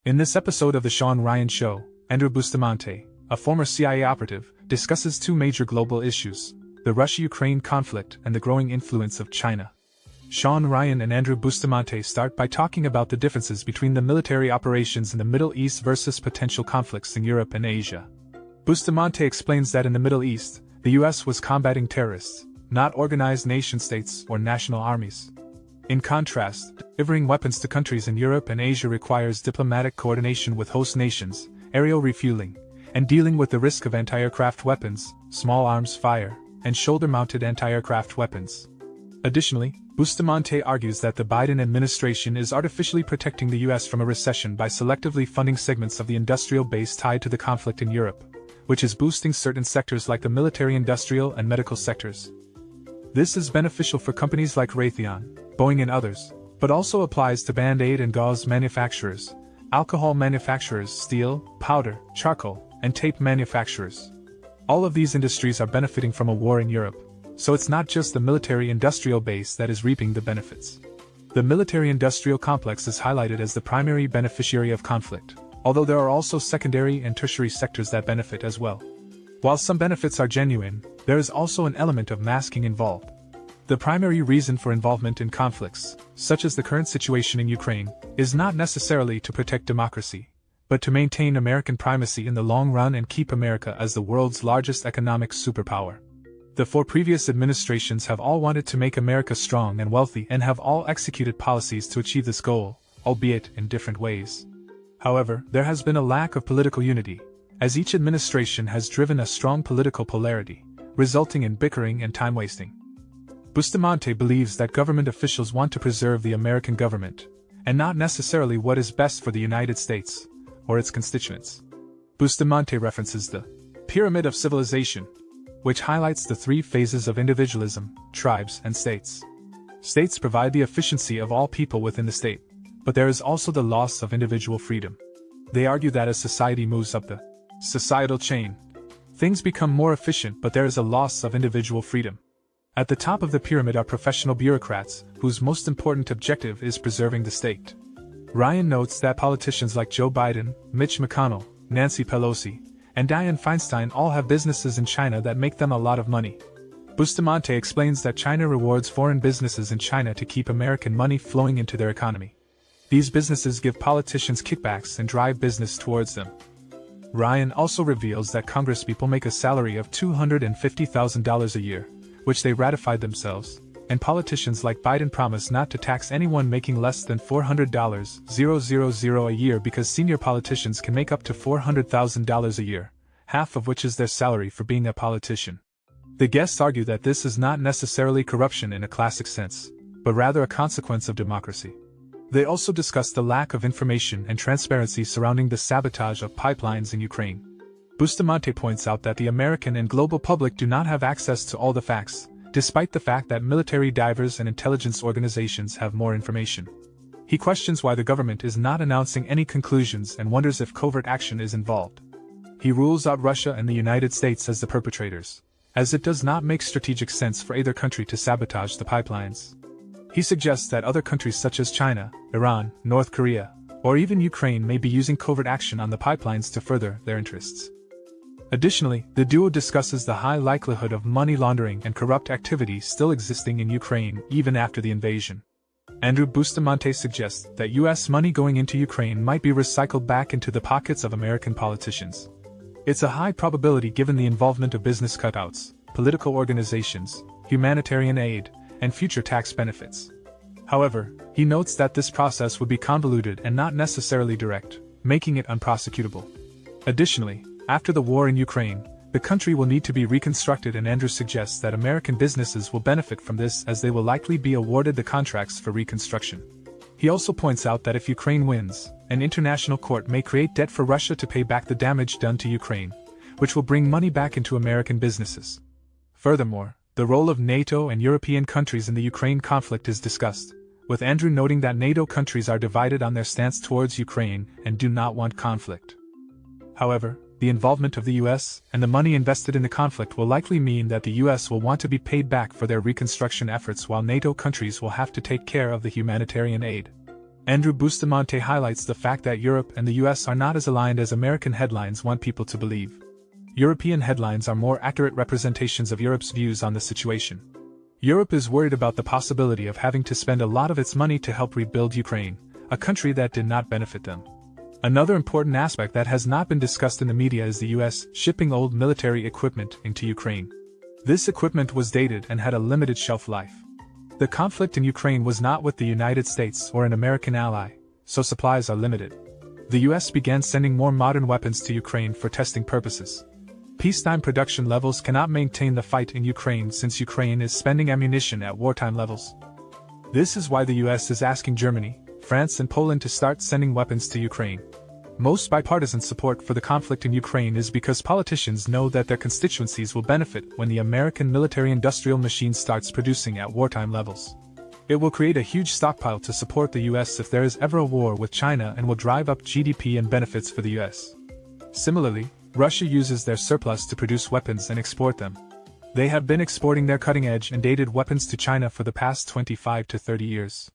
In this episode of the Shawn Ryan Show, Andrew Bustamante, a former CIA operative, discusses two major global issues: the Russia-Ukraine conflict and the growing influence of China. Shawn Ryan and Andrew Bustamante start by talking about the differences between the military operations in the Middle East versus potential conflicts in Europe and Asia. Bustamante explains that in the Middle East, the US was combating terrorists, not organized nation-states or national armies. In contrast, delivering weapons to countries in Europe and Asia requires diplomatic coordination with host nations, aerial refueling, and dealing with the risk of anti-aircraft weapons, small arms fire, and shoulder-mounted anti-aircraft weapons. Additionally, Bustamante argues that the Biden administration is artificially protecting the US from a recession by selectively funding segments of the industrial base tied to the conflict in Europe, which is boosting certain sectors like the military-industrial and medical sectors. This is beneficial for companies like Raytheon, Boeing and others, but also applies to Band-Aid and gauze manufacturers, alcohol manufacturers, steel, powder, charcoal, and tape manufacturers. All of these industries are benefiting from a war in Europe, so it's not just the military-industrial base that is reaping the benefits. The military-industrial complex is highlighted as the primary beneficiary of conflict, although there are also secondary and tertiary sectors that benefit as well. While some benefits are genuine, there is also an element of masking involved. The primary reason for involvement in conflicts, such as the current situation in Ukraine, is not necessarily to protect democracy, but to maintain American primacy in the long run and keep America as the world's largest economic superpower. The four previous administrations have all wanted to make America strong and wealthy and have all executed policies to achieve this goal, albeit in different ways. However, there has been a lack of political unity, as each administration has driven a strong political polarity, resulting in bickering and time wasting. Bustamante believes that government officials want to preserve the American government, and not necessarily what is best for the United States or its constituents. Bustamante references the pyramid of civilization, which highlights the three phases of individualism, tribes, and states. States provide the efficiency of all people within the state, but there is also the loss of individual freedom. They argue that as society moves up the societal chain, things become more efficient, but there is a loss of individual freedom. At the top of the pyramid are professional bureaucrats, whose most important objective is preserving the state. Ryan notes that politicians like Joe Biden, Mitch McConnell, Nancy Pelosi, and Dianne Feinstein all have businesses in China that make them a lot of money. Bustamante explains that China rewards foreign businesses in China to keep American money flowing into their economy. These businesses give politicians kickbacks and drive business towards them. Ryan also reveals that congresspeople make a salary of $250,000 a year, which they ratified themselves, and politicians like Biden promise not to tax anyone making less than $400,000 a year because senior politicians can make up to $400,000 a year, half of which is their salary for being a politician. The guests argue that this is not necessarily corruption in a classic sense, but rather a consequence of democracy. They also discuss the lack of information and transparency surrounding the sabotage of pipelines in Ukraine. Bustamante points out that the American and global public do not have access to all the facts, despite the fact that military divers and intelligence organizations have more information. He questions why the government is not announcing any conclusions and wonders if covert action is involved. He rules out Russia and the United States as the perpetrators, as it does not make strategic sense for either country to sabotage the pipelines. He suggests that other countries such as China, Iran, North Korea, or even Ukraine may be using covert action on the pipelines to further their interests. Additionally, the duo discusses the high likelihood of money laundering and corrupt activity still existing in Ukraine even after the invasion. Andrew Bustamante suggests that US money going into Ukraine might be recycled back into the pockets of American politicians. It's a high probability given the involvement of business cutouts, political organizations, humanitarian aid, and future tax benefits. However, he notes that this process would be convoluted and not necessarily direct, making it unprosecutable. Additionally, after the war in Ukraine, the country will need to be reconstructed, and Andrew suggests that American businesses will benefit from this as they will likely be awarded the contracts for reconstruction. He also points out that if Ukraine wins, an international court may create debt for Russia to pay back the damage done to Ukraine, which will bring money back into American businesses. Furthermore, the role of NATO and European countries in the Ukraine conflict is discussed, with Andrew noting that NATO countries are divided on their stance towards Ukraine and do not want conflict. However, the involvement of the US and the money invested in the conflict will likely mean that the US will want to be paid back for their reconstruction efforts, while NATO countries will have to take care of the humanitarian aid. Andrew Bustamante highlights the fact that Europe and the US are not as aligned as American headlines want people to believe. European headlines are more accurate representations of Europe's views on the situation. Europe is worried about the possibility of having to spend a lot of its money to help rebuild Ukraine, a country that did not benefit them. Another important aspect that has not been discussed in the media is the US shipping old military equipment into Ukraine. This equipment was dated and had a limited shelf life. The conflict in Ukraine was not with the United States or an American ally, so supplies are limited. The US began sending more modern weapons to Ukraine for testing purposes. Peacetime production levels cannot maintain the fight in Ukraine since Ukraine is spending ammunition at wartime levels. This is why the US is asking Germany, France and Poland to start sending weapons to Ukraine. Most bipartisan support for the conflict in Ukraine is because politicians know that their constituencies will benefit when the American military-industrial machine starts producing at wartime levels. It will create a huge stockpile to support the US if there is ever a war with China and will drive up GDP and benefits for the US. Similarly, Russia uses their surplus to produce weapons and export them. They have been exporting their cutting-edge and dated weapons to China for the past 25 to 30 years.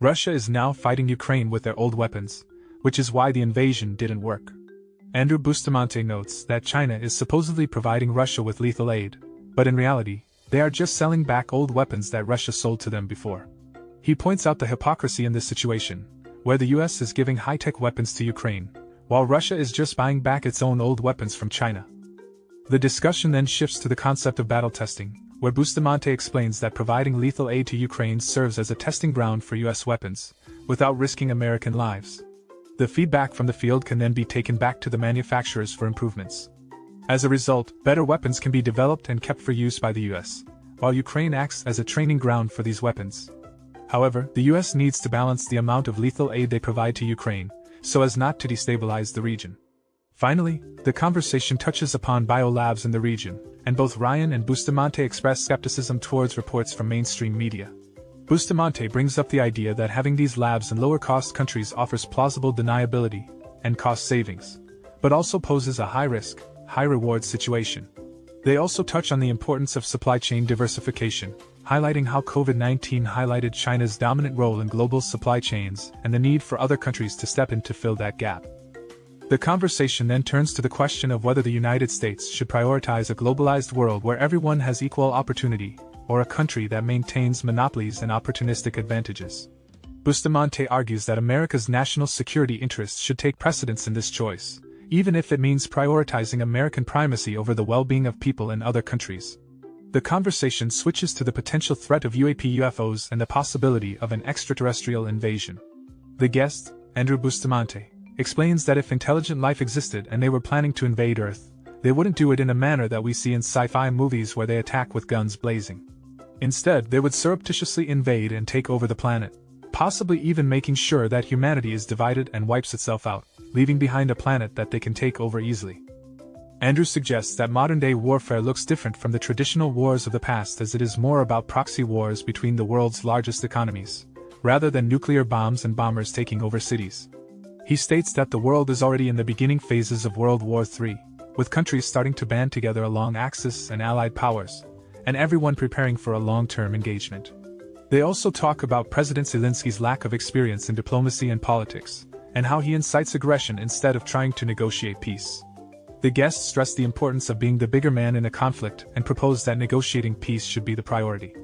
Russia is now fighting Ukraine with their old weapons, which is why the invasion didn't work. Andrew Bustamante notes that China is supposedly providing Russia with lethal aid, but in reality, they are just selling back old weapons that Russia sold to them before. He points out the hypocrisy in this situation, where the US is giving high-tech weapons to Ukraine, while Russia is just buying back its own old weapons from China. The discussion then shifts to the concept of battle testing, where Bustamante explains that providing lethal aid to Ukraine serves as a testing ground for US weapons, without risking American lives. The feedback from the field can then be taken back to the manufacturers for improvements. As a result, better weapons can be developed and kept for use by the US, while Ukraine acts as a training ground for these weapons. However, the US needs to balance the amount of lethal aid they provide to Ukraine, so as not to destabilize the region. Finally, the conversation touches upon biolabs in the region, and both Ryan and Bustamante express skepticism towards reports from mainstream media. Bustamante brings up the idea that having these labs in lower-cost countries offers plausible deniability and cost savings, but also poses a high-risk, high-reward situation. They also touch on the importance of supply chain diversification, highlighting how COVID-19 highlighted China's dominant role in global supply chains and the need for other countries to step in to fill that gap. The conversation then turns to the question of whether the United States should prioritize a globalized world where everyone has equal opportunity, or a country that maintains monopolies and opportunistic advantages. Bustamante argues that America's national security interests should take precedence in this choice, even if it means prioritizing American primacy over the well-being of people in other countries. The conversation switches to the potential threat of UFOs and the possibility of an extraterrestrial invasion. The guest, Andrew Bustamante, explains that if intelligent life existed and they were planning to invade Earth, they wouldn't do it in a manner that we see in sci-fi movies where they attack with guns blazing. Instead, they would surreptitiously invade and take over the planet, possibly even making sure that humanity is divided and wipes itself out, leaving behind a planet that they can take over easily. Andrew suggests that modern-day warfare looks different from the traditional wars of the past, as it is more about proxy wars between the world's largest economies, rather than nuclear bombs and bombers taking over cities. He states that the world is already in the beginning phases of World War III, with countries starting to band together along Axis and allied powers, and everyone preparing for a long-term engagement. They also talk about President Zelensky's lack of experience in diplomacy and politics, and how he incites aggression instead of trying to negotiate peace. The guests stress the importance of being the bigger man in a conflict and propose that negotiating peace should be the priority.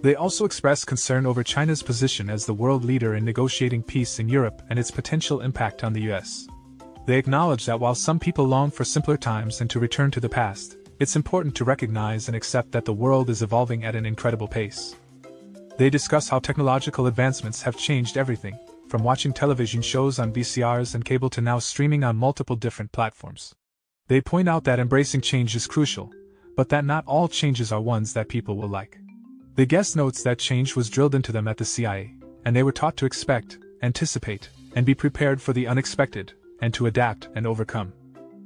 They also express concern over China's position as the world leader in negotiating peace in Europe and its potential impact on the US. They acknowledge that while some people long for simpler times and to return to the past, it's important to recognize and accept that the world is evolving at an incredible pace. They discuss how technological advancements have changed everything, from watching television shows on VCRs and cable to now streaming on multiple different platforms. They point out that embracing change is crucial, but that not all changes are ones that people will like. The guest notes that change was drilled into them at the CIA, and they were taught to expect, anticipate, and be prepared for the unexpected, and to adapt and overcome.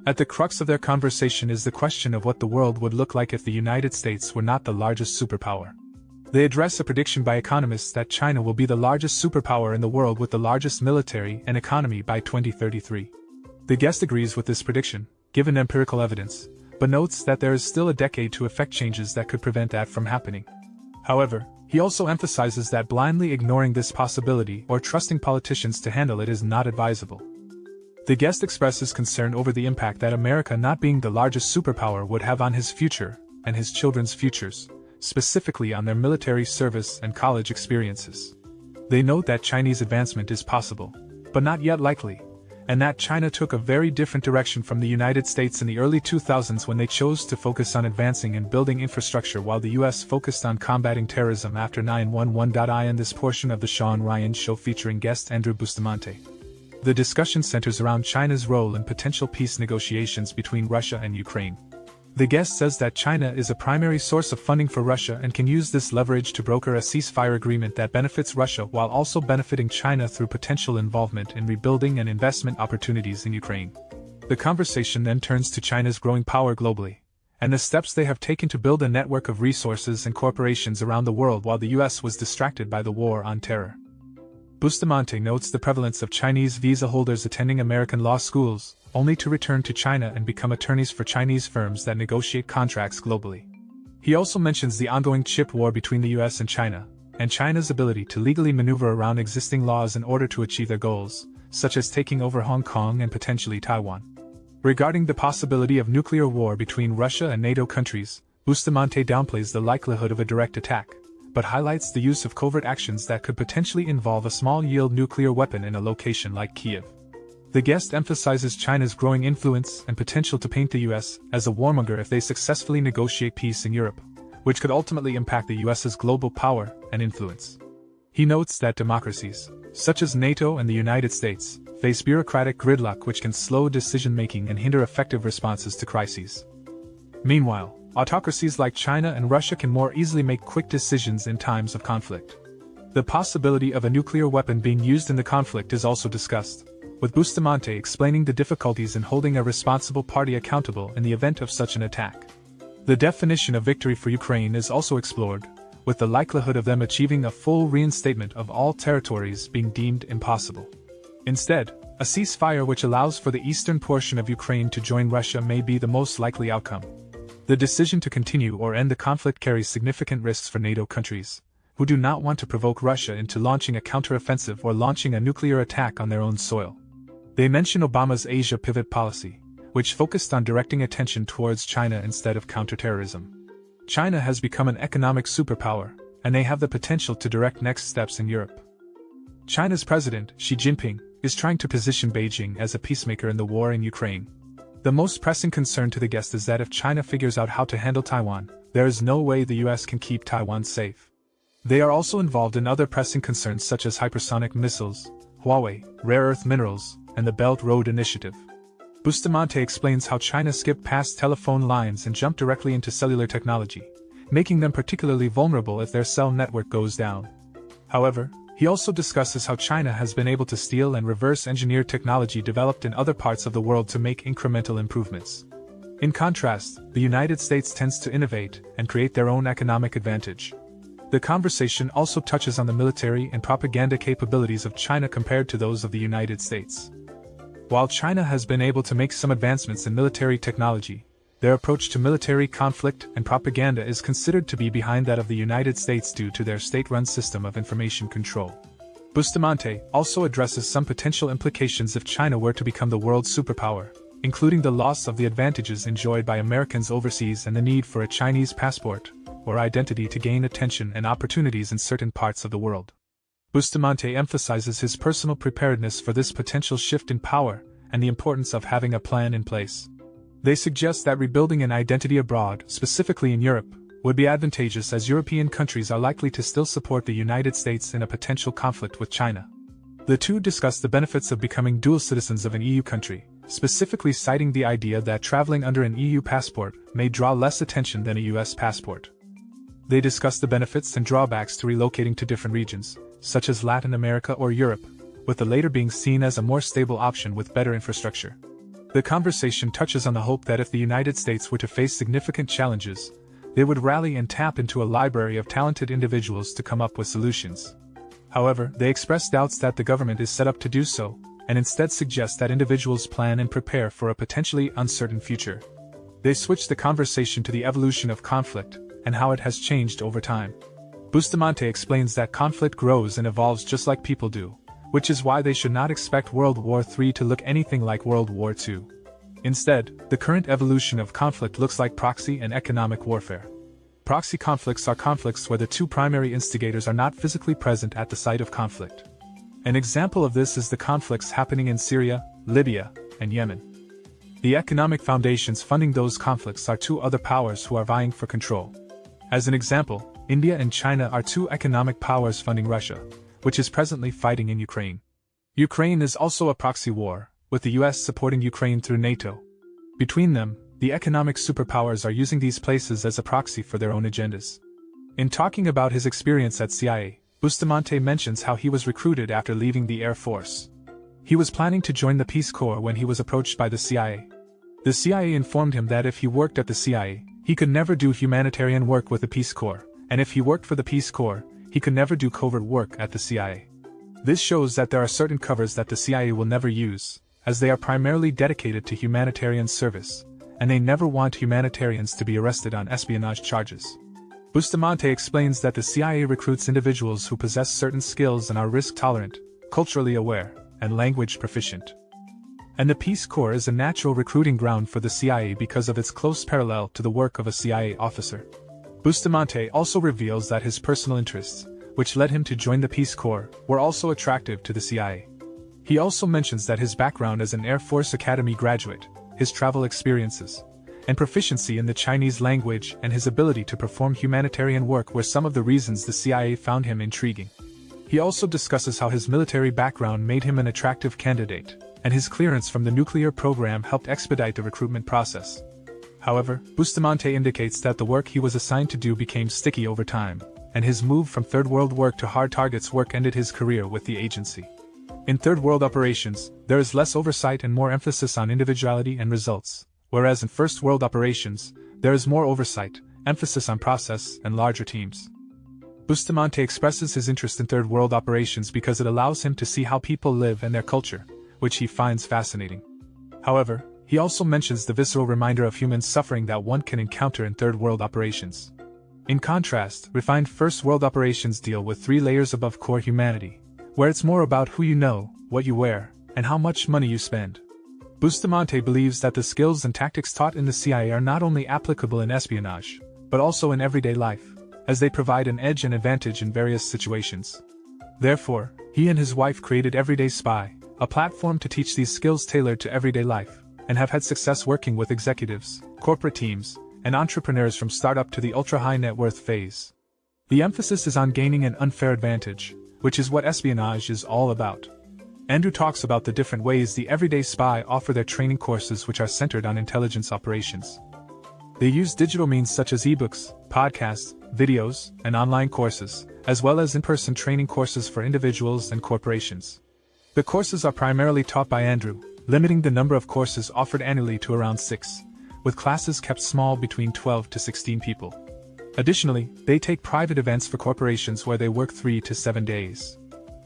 At the crux of their conversation is the question of what the world would look like if the United States were not the largest superpower. They address a prediction by economists that China will be the largest superpower in the world with the largest military and economy by 2033. The guest agrees with this prediction, given empirical evidence, but notes that there is still a decade to effect changes that could prevent that from happening. However, He also emphasizes that blindly ignoring this possibility or trusting politicians to handle it is not advisable. The guest expresses concern over the impact that America not being the largest superpower would have on his future and his children's futures, specifically on their military service and college experiences. They note that Chinese advancement is possible, but not yet likely, and that China took a very different direction from the United States in the early 2000s when they chose to focus on advancing and building infrastructure while the US focused on combating terrorism after 9/11. In this portion of the Shawn Ryan Show featuring guest Andrew Bustamante, the discussion centers around China's role in potential peace negotiations between Russia and Ukraine. The guest says that China is a primary source of funding for Russia and can use this leverage to broker a ceasefire agreement that benefits Russia while also benefiting China through potential involvement in rebuilding and investment opportunities in Ukraine. The conversation then turns to China's growing power globally, and the steps they have taken to build a network of resources and corporations around the world while the US was distracted by the war on terror. Bustamante notes the prevalence of Chinese visa holders attending American law schools, only to return to China and become attorneys for Chinese firms that negotiate contracts globally. He also mentions the ongoing chip war between the US and China's ability to legally maneuver around existing laws in order to achieve their goals, such as taking over Hong Kong and potentially Taiwan. Regarding the possibility of nuclear war between Russia and NATO countries, Bustamante downplays the likelihood of a direct attack, but highlights the use of covert actions that could potentially involve a small-yield nuclear weapon in a location like Kiev. The guest emphasizes China's growing influence and potential to paint the US as a warmonger if they successfully negotiate peace in Europe, which could ultimately impact the US's global power and influence. He notes that democracies, such as NATO and the United States, face bureaucratic gridlock which can slow decision-making and hinder effective responses to crises. Meanwhile, autocracies like China and Russia can more easily make quick decisions in times of conflict. The possibility of a nuclear weapon being used in the conflict is also discussed, with Bustamante explaining the difficulties in holding a responsible party accountable in the event of such an attack. The definition of victory for Ukraine is also explored, with the likelihood of them achieving a full reinstatement of all territories being deemed impossible. Instead, a ceasefire which allows for the eastern portion of Ukraine to join Russia may be the most likely outcome. The decision to continue or end the conflict carries significant risks for NATO countries, who do not want to provoke Russia into launching a counteroffensive or launching a nuclear attack on their own soil. They mention Obama's Asia pivot policy, which focused on directing attention towards China instead of counterterrorism. China has become an economic superpower, and they have the potential to direct next steps in Europe. China's President, Xi Jinping, is trying to position Beijing as a peacemaker in the war in Ukraine. The most pressing concern to the guest is that if China figures out how to handle Taiwan, there is no way the US can keep Taiwan safe. They are also involved in other pressing concerns such as hypersonic missiles, Huawei, rare earth minerals, and the Belt Road Initiative. Bustamante explains how China skipped past telephone lines and jumped directly into cellular technology, making them particularly vulnerable if their cell network goes down. However, he also discusses how China has been able to steal and reverse-engineer technology developed in other parts of the world to make incremental improvements. In contrast, the United States tends to innovate and create their own economic advantage. The conversation also touches on the military and propaganda capabilities of China compared to those of the United States. While China has been able to make some advancements in military technology, their approach to military conflict and propaganda is considered to be behind that of the United States due to their state-run system of information control. Bustamante also addresses some potential implications if China were to become the world superpower, including the loss of the advantages enjoyed by Americans overseas and the need for a Chinese passport or identity to gain attention and opportunities in certain parts of the world. Bustamante emphasizes his personal preparedness for this potential shift in power and the importance of having a plan in place. They suggest that rebuilding an identity abroad, specifically in Europe, would be advantageous as European countries are likely to still support the United States in a potential conflict with China. The two discuss the benefits of becoming dual citizens of an EU country, specifically citing the idea that traveling under an EU passport may draw less attention than a US passport. They discuss the benefits and drawbacks to relocating to different regions, such as Latin America or Europe, with the latter being seen as a more stable option with better infrastructure. The conversation touches on the hope that if the United States were to face significant challenges, they would rally and tap into a library of talented individuals to come up with solutions. However, they express doubts that the government is set up to do so, and instead suggest that individuals plan and prepare for a potentially uncertain future. They switch the conversation to the evolution of conflict and how it has changed over time. Bustamante explains that conflict grows and evolves just like people do, which is why they should not expect World War III to look anything like World War II. Instead, the current evolution of conflict looks like proxy and economic warfare. Proxy conflicts are conflicts where the two primary instigators are not physically present at the site of conflict. An example of this is the conflicts happening in Syria, Libya, and Yemen. The economic foundations funding those conflicts are two other powers who are vying for control. As an example, India and China are two economic powers funding Russia, which is presently fighting in Ukraine. Ukraine is also a proxy war, with the US supporting Ukraine through NATO. Between them, the economic superpowers are using these places as a proxy for their own agendas. In talking about his experience at CIA, Bustamante mentions how he was recruited after leaving the Air Force. He was planning to join the Peace Corps when he was approached by the CIA. The CIA informed him that if he worked at the CIA, he could never do humanitarian work with the Peace Corps, and if he worked for the Peace Corps, he could never do covert work at the CIA. This shows that there are certain covers that the CIA will never use, as they are primarily dedicated to humanitarian service, and they never want humanitarians to be arrested on espionage charges. Bustamante explains that the CIA recruits individuals who possess certain skills and are risk-tolerant, culturally aware, and language proficient. And the Peace Corps is a natural recruiting ground for the CIA because of its close parallel to the work of a CIA officer. Bustamante also reveals that his personal interests, which led him to join the Peace Corps, were also attractive to the CIA. He also mentions that his background as an Air Force Academy graduate, his travel experiences, and proficiency in the Chinese language and his ability to perform humanitarian work were some of the reasons the CIA found him intriguing. He also discusses how his military background made him an attractive candidate, and his clearance from the nuclear program helped expedite the recruitment process. However, Bustamante indicates that the work he was assigned to do became sticky over time, and his move from Third World work to hard targets work ended his career with the agency. In Third World operations, there is less oversight and more emphasis on individuality and results, whereas in First World operations, there is more oversight, emphasis on process, and larger teams. Bustamante expresses his interest in Third World operations because it allows him to see how people live and their culture, which he finds fascinating. However, he also mentions the visceral reminder of human suffering that one can encounter in Third World operations. In contrast, refined First World operations deal with 3 layers above core humanity, where it's more about who you know, what you wear, and how much money you spend. Bustamante believes that the skills and tactics taught in the CIA are not only applicable in espionage, but also in everyday life, as they provide an edge and advantage in various situations. Therefore, he and his wife created Everyday Spy, a platform to teach these skills tailored to everyday life, and have had success working with executives, corporate teams, and entrepreneurs from startup to the ultra-high net worth phase. The emphasis is on gaining an unfair advantage, which is what espionage is all about. Andrew talks about the different ways the Everyday Spy offer their training courses, which are centered on intelligence operations. They use digital means such as ebooks, podcasts, videos, and online courses, as well as in-person training courses for individuals and corporations. The courses are primarily taught by Andrew, limiting the number of courses offered annually to around 6, with classes kept small between 12 to 16 people. Additionally, they take private events for corporations where they work 3 to 7 days.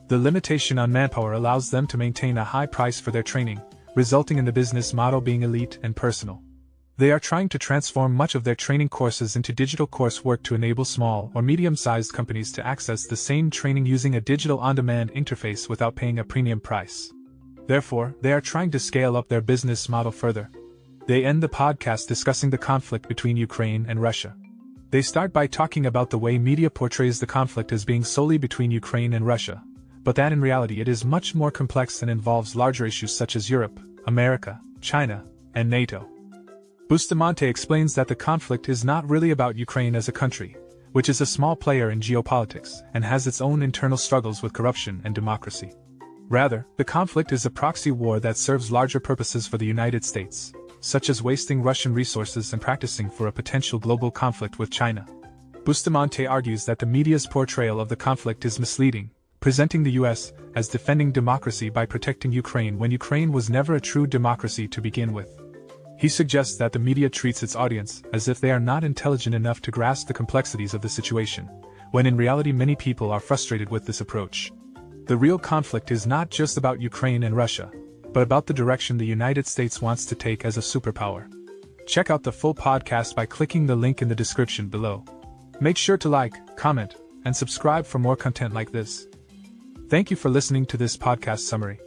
The limitation on manpower allows them to maintain a high price for their training, resulting in the business model being elite and personal. They are trying to transform much of their training courses into digital coursework to enable small or medium-sized companies to access the same training using a digital on-demand interface without paying a premium price. Therefore, they are trying to scale up their business model further. They end the podcast discussing the conflict between Ukraine and Russia. They start by talking about the way media portrays the conflict as being solely between Ukraine and Russia, but that in reality it is much more complex and involves larger issues such as Europe, America, China, and NATO. Bustamante explains that the conflict is not really about Ukraine as a country, which is a small player in geopolitics and has its own internal struggles with corruption and democracy. Rather, the conflict is a proxy war that serves larger purposes for the United States, such as wasting Russian resources and practicing for a potential global conflict with China. Bustamante argues that the media's portrayal of the conflict is misleading, presenting the US as defending democracy by protecting Ukraine when Ukraine was never a true democracy to begin with. He suggests that the media treats its audience as if they are not intelligent enough to grasp the complexities of the situation, when in reality many people are frustrated with this approach. The real conflict is not just about Ukraine and Russia, but about the direction the United States wants to take as a superpower. Check out the full podcast by clicking the link in the description below. Make sure to like, comment, and subscribe for more content like this. Thank you for listening to this podcast summary.